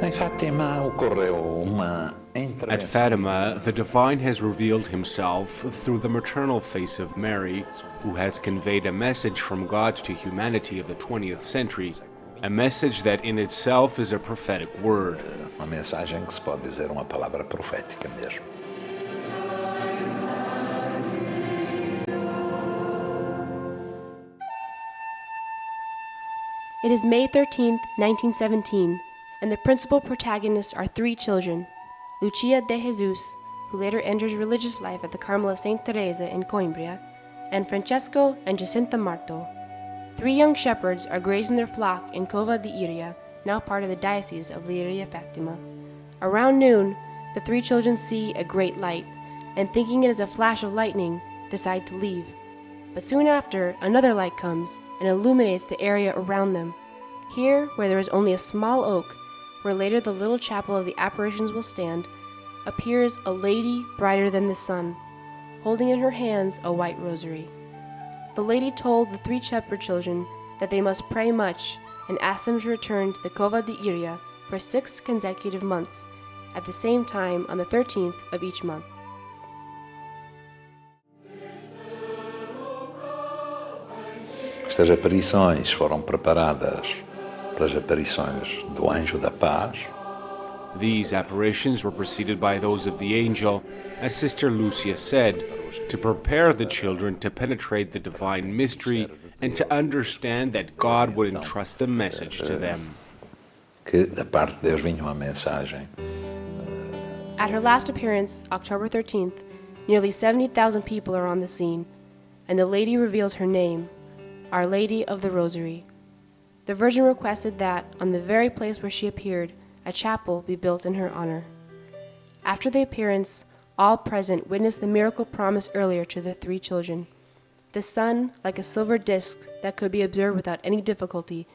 At Fatima, the Divine has revealed himself through the maternal face of Mary, who has conveyed a message from God to humanity of the 20th century, a message that in itself is a prophetic word. Uma mensagem que se pode dizer uma palavra profética mesmo. It is May 13th, 1917, and the principal protagonists are three children: Lucia de Jesus, who later enters religious life at the Carmel of St. Teresa in Coimbra, and Francesco and Jacinta Marto. Three young shepherds are grazing their flock in Cova de Iria, now part of the Diocese of Leiria Fatima. Around noon, the three children see a great light, and thinking it is a flash of lightning, decide to leave. But soon after, another light comes and illuminates the area around them. Here, where there is only a small oak, where later the little chapel of the apparitions will stand, appears a lady brighter than the sun, holding in her hands a white rosary. The lady told the three shepherd children that they must pray much and asked them to return to the Cova de Iria for 6 consecutive months, at the same time on the 13th of each month. Estas aparições foram preparadas para as aparições do Anjo da Paz. These apparitions were preceded by those of the angel, as Sister Lucia said, to prepare the children to penetrate the divine mystery and to understand that God would entrust a message to them. Que da parte de Deus vinha uma mensagem. At her last appearance, October 13th, nearly 70,000 people are on the scene, and the lady reveals her name, Our Lady of the Rosary. The Virgin requested that, on the very place where she appeared, a chapel be built in her honor. After the appearance, all present witnessed the miracle promised earlier to the three children. The sun, like a silver disc that could be observed without any difficulty,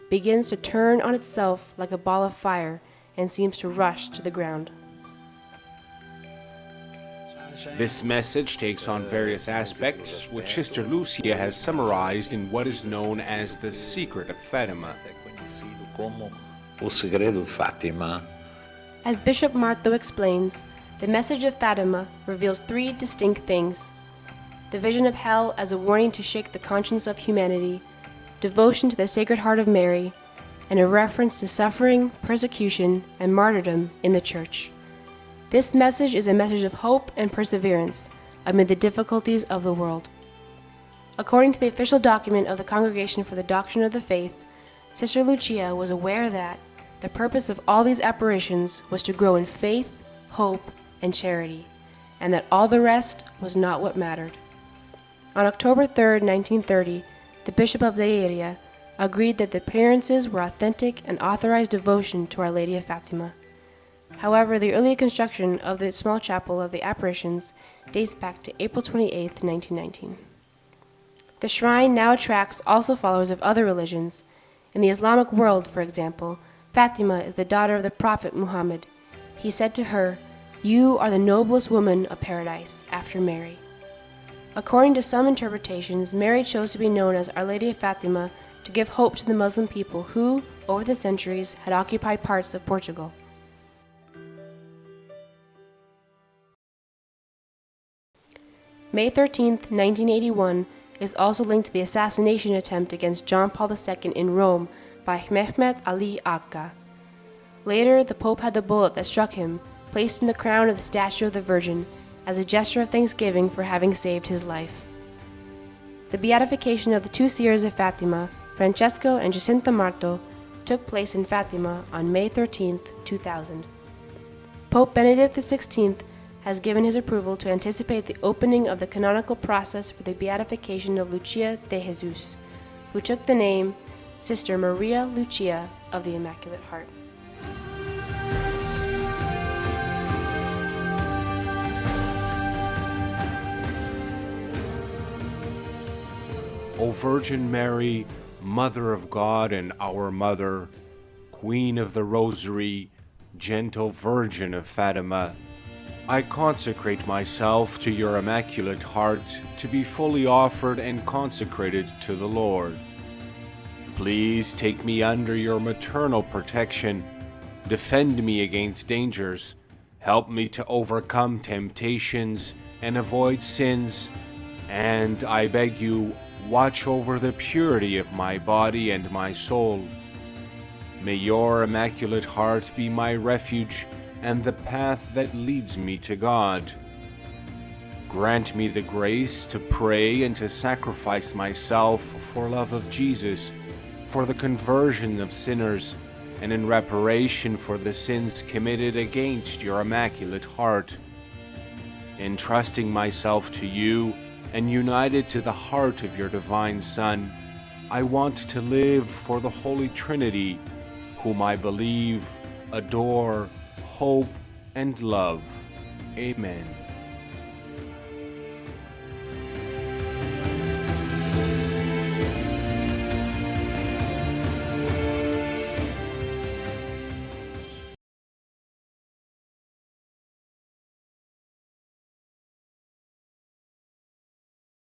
begins to turn on itself like a ball of fire and seems to rush to the ground. This message takes on various aspects, which Sister Lucia has summarized in what is known as the Secret of Fatima. Como o segredo de Fátima. As Bishop Marto explains, the message of Fatima reveals 3 distinct things: the vision of hell as a warning to shake the conscience of humanity, devotion to the Sacred Heart of Mary, and a reference to suffering, persecution, and martyrdom in the Church. This message is a message of hope and perseverance amid the difficulties of the world. According to the official document of the Congregation for the Doctrine of the Faith, Sister Lucia was aware that the purpose of all these apparitions was to grow in faith, hope, and charity, and that all the rest was not what mattered. On October 3, 1930, the Bishop of Leiria agreed that the appearances were authentic and authorized devotion to Our Lady of Fatima. However, the early construction of the small chapel of the apparitions dates back to April 28, 1919. The shrine now attracts also followers of other religions. In the Islamic world, for example, Fatima is the daughter of the Prophet Muhammad. He said to her, "You are the noblest woman of paradise after Mary." According to some interpretations, Mary chose to be known as Our Lady of Fatima to give hope to the Muslim people who, over the centuries, had occupied parts of Portugal. May 13, 1981 is also linked to the assassination attempt against John Paul II in Rome by Mehmet Ali Agca. Later, the Pope had the bullet that struck him placed in the crown of the statue of the Virgin as a gesture of thanksgiving for having saved his life. The beatification of the 2 seers of Fatima, Francesco and Jacinta Marto, took place in Fatima on May 13, 2000. Pope Benedict XVI has given his approval to anticipate the opening of the canonical process for the beatification of Lucia de Jesus, who took the name Sister Maria Lucia of the Immaculate Heart. O Virgin Mary, Mother of God and our Mother, Queen of the Rosary, Gentle Virgin of Fatima, I consecrate myself to your Immaculate Heart to be fully offered and consecrated to the Lord. Please take me under your maternal protection, Defend me against dangers. Help me to overcome temptations and avoid sins. And I beg you, watch over the purity of my body and my soul. May your Immaculate Heart be my refuge and the path that leads me to God. Grant me the grace to pray and to sacrifice myself for love of Jesus, for the conversion of sinners, and in reparation for the sins committed against your Immaculate Heart. Entrusting myself to you and united to the heart of your divine Son, I want to live for the Holy Trinity, whom I believe, adore, hope, and love. Amen.